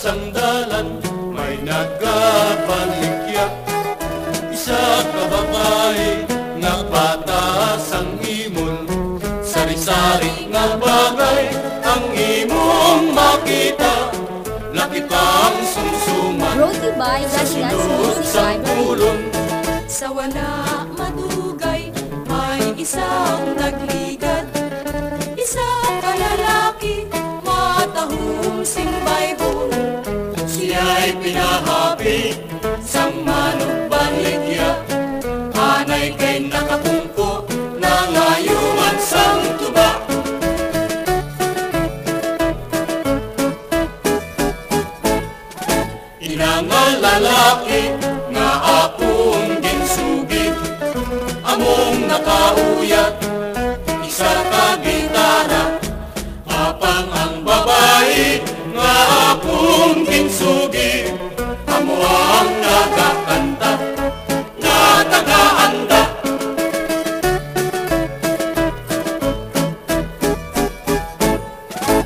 sang dalan may nagabaligya. Isa ka babae nga patas ang imon, sari-sari nga bagay ang imong makita. Lakit ang sumsuman sa sunod sang pulong. Sa wala madugay may isang nagligad, isang kalalaki matahong simbaybon. Siya'y pinahapi sang manugbaligya, anay kay nakapungko na ngayuman sang tuba. Inangal lalaki nga akong ginsugid, among nakauyat isa ka gitara. Apang ang babae nga akong ginsugid, amo ang nagakanta nga tagaanda.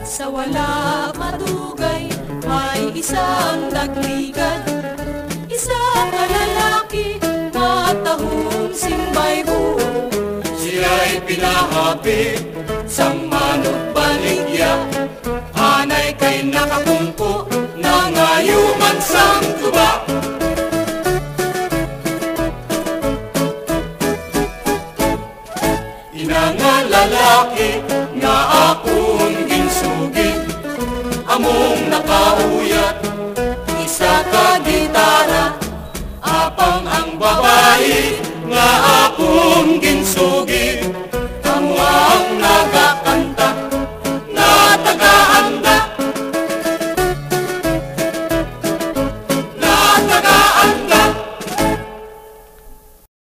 Sa wala madugay may isang nagligad, isang kalalaki matahong simbaybon. Siya'y pinahapi sang manugbaligya, anay kay nakapungko na ngayuman sang tuba. Inangal lalaki nga akong ginsugid, among nakauyat isa ka gitara. Apang ang babae nga akong ginsugid,